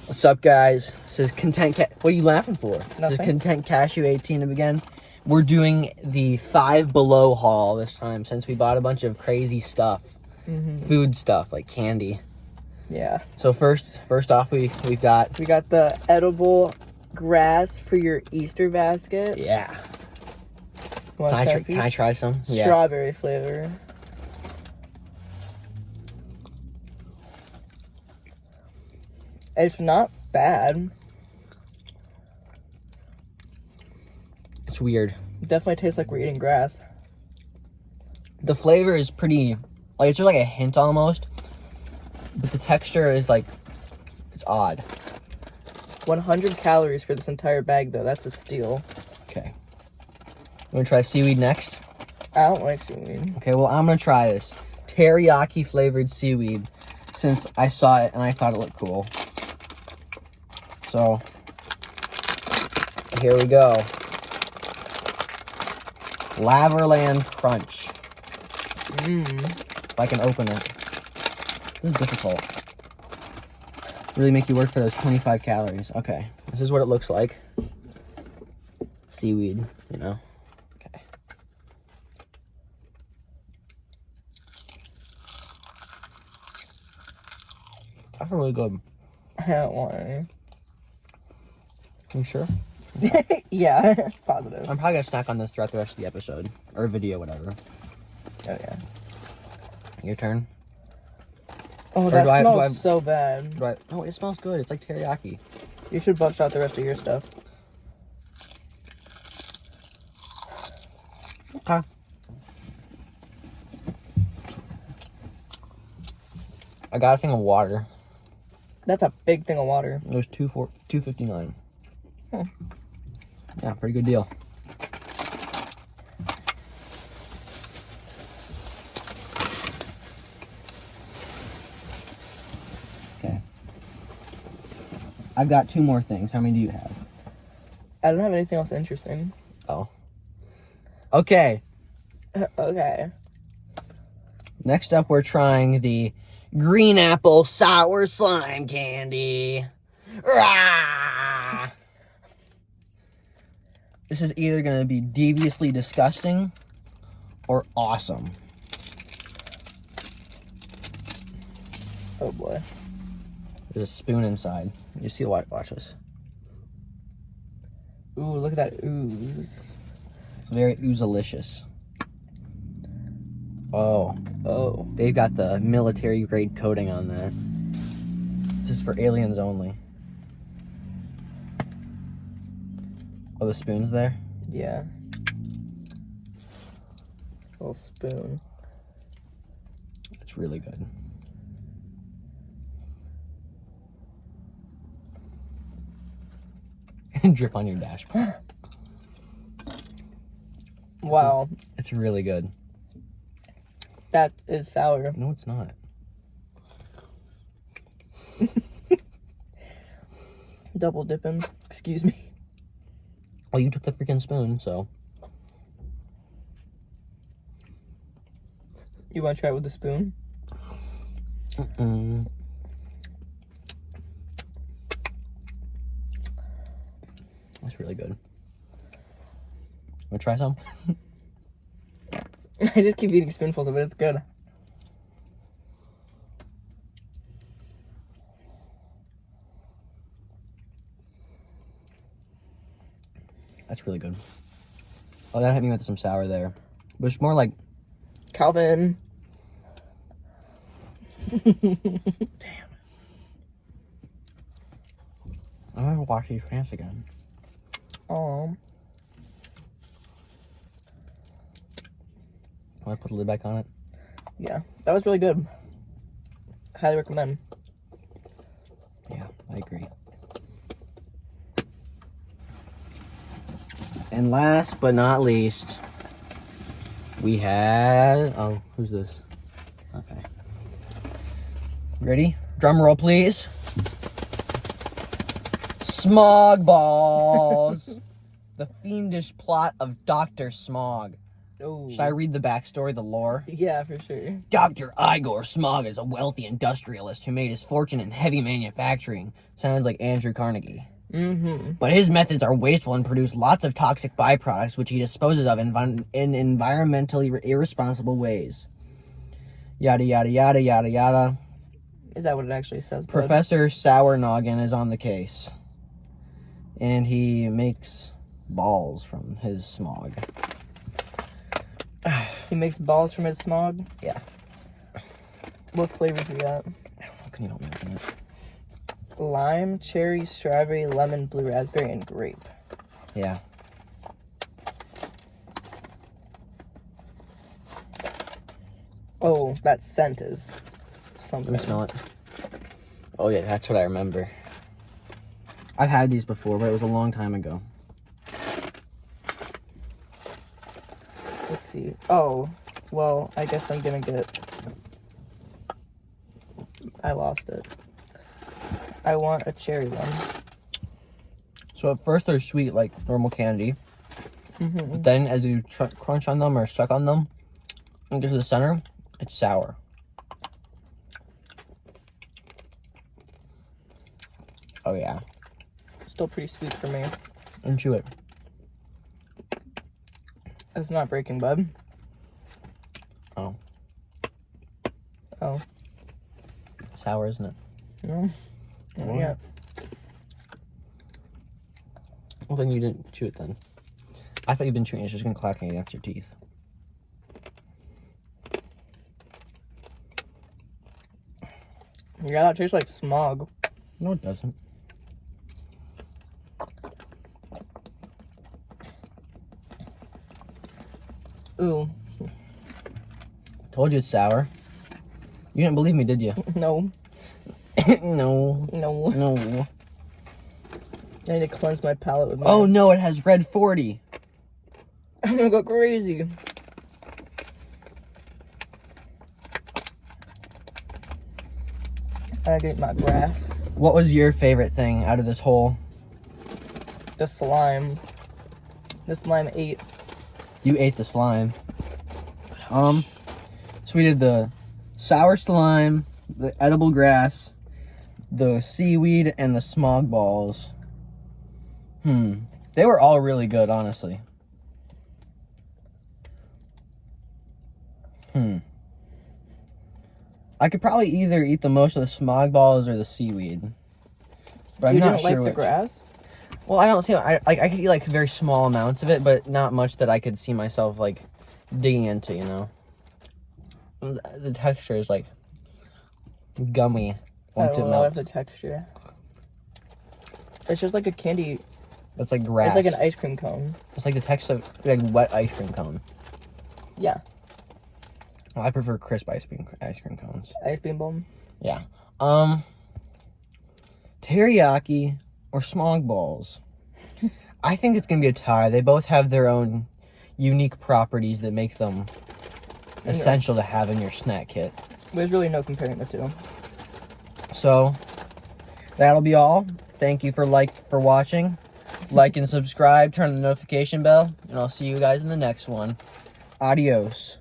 What's up, guys? This is Content What are you laughing for? Nothing. This is Content Cashew 18 again. We're doing the 5Below haul this time since we bought a bunch of crazy stuff. Food stuff, like candy. Yeah. So first off, we've got... We got the edible grass for your Easter basket. Yeah. Want Can I try some? Yeah. Strawberry flavor. It's not bad. It's weird. It definitely tastes like we're eating grass. The flavor is pretty... Like, it's just like a hint almost. But the texture is like... It's odd. 100 calories for this entire bag, though. That's a steal. Okay. You want to try seaweed next? I don't like seaweed. Okay, well, I'm going to try this. Teriyaki flavored seaweed. Since I saw it and I thought it looked cool. So, here we go. Laverland Crunch. If I can open it. This is difficult. Really make you work for those 25 calories. Okay, this is what it looks like. Seaweed, you know. Okay. That's really good. I don't want any. You sure? Yeah, positive. I'm probably gonna snack on this throughout the rest of the episode. Or video, whatever. Oh, yeah. Your turn. Oh, Or that do I- smells so bad. Right. Oh, it smells good. It's like teriyaki. You should bust out the rest of your stuff. Okay. I got a thing of water. That's a big thing of water. It was $2.59. Hmm. Yeah, pretty good deal. Okay. I've got two more things. How many do you have? I don't have anything else interesting. Oh. Okay. Okay. Next up, we're trying the green apple sour slime candy. Rah! This is either going to be deviously disgusting or awesome. Oh boy. There's a spoon inside. You see what? Watch this. Ooh, look at that ooze. It's very oozalicious. Oh. Oh. They've got the military grade coating on that. This is for aliens only. Oh, the spoon's there? Yeah. Little spoon. It's really good. Drip on your dashboard. Wow. It's really good. That is sour. No, it's not. Double dipping. Excuse me. Oh, you took the freaking spoon, so. You want to try it with the spoon? That's really good. Want to try some? I just keep eating spoonfuls of it. It's good. That's really good. Oh, that hit me with some sour there. But it's more like... Calvin. Damn. I'm gonna wash these pants again. Oh. Want to put the lid back on it? Yeah. That was really good. Highly recommend. Yeah, I agree. And last but not least, we had... Oh, who's this? Okay. Ready? Drum roll, please. Smog balls. The fiendish plot of Dr. Smog. Oh. Should I read the backstory, the lore? Yeah, for sure. Dr. Igor Smog is a wealthy industrialist who made his fortune in heavy manufacturing. Sounds like Andrew Carnegie. Mm-hmm. But his methods are wasteful and produce lots of toxic byproducts, which he disposes of in environmentally irresponsible ways. Yada, yada, yada, yada, yada. Is that what it actually says, bud? Professor Sour Noggin is on the case. And he makes balls from his smog. He makes balls from his smog? Yeah. What flavors we got? How can you help me open it? Lime, cherry, strawberry, lemon, blue raspberry, and grape. Yeah. Oh, that scent is something. Let me smell it. Oh yeah, that's what I remember. I've had these before, but it was a long time ago. Let's see. Oh, well, I guess I'm gonna get... I lost it. I want a cherry one. So at first they're sweet like normal candy. Mm-hmm. But then as you crunch on them or suck on them, and get to the center, it's sour. Oh yeah. Still pretty sweet for me. And chew it. It's not breaking, bud. Oh. Oh. Sour, isn't it? No. Not yet. Well, then you didn't chew it then. I thought you'd been chewing it. It's just gonna clacking against your teeth. Yeah, that tastes like smog. No, it doesn't. Ooh. Told you it's sour. You didn't believe me, did you? No. No. No. No. I need to cleanse my palate with my... Oh no, it has red 40. I'm gonna go crazy. I gotta get my grass. What was your favorite thing out of this whole? The slime. The slime ate. You ate the slime. So we did the sour slime, the edible grass, the seaweed, and the smog balls. They were all really good, honestly. I could probably either eat the most of the smog balls or the seaweed. But I'm You not didn't sure like which. the grass? Well, I don't see. I could eat like very small amounts of it, but not much that I could see myself like digging into. You know, the texture is like gummy I once it don't love melts. the texture. It's just like a candy. It's like grass. It's like an ice cream cone. It's like the texture of like wet ice cream cone. Yeah. Well, I prefer crisp ice cream cones. Ice cream bomb. Yeah. Teriyaki or smog balls. I think it's gonna be a tie. They both have their own unique properties that make them essential to have in your snack kit. There's really no comparing the two. So that'll be all. Thank you for watching. Like and subscribe, turn on the notification bell, and I'll see you guys in the next one. Adios.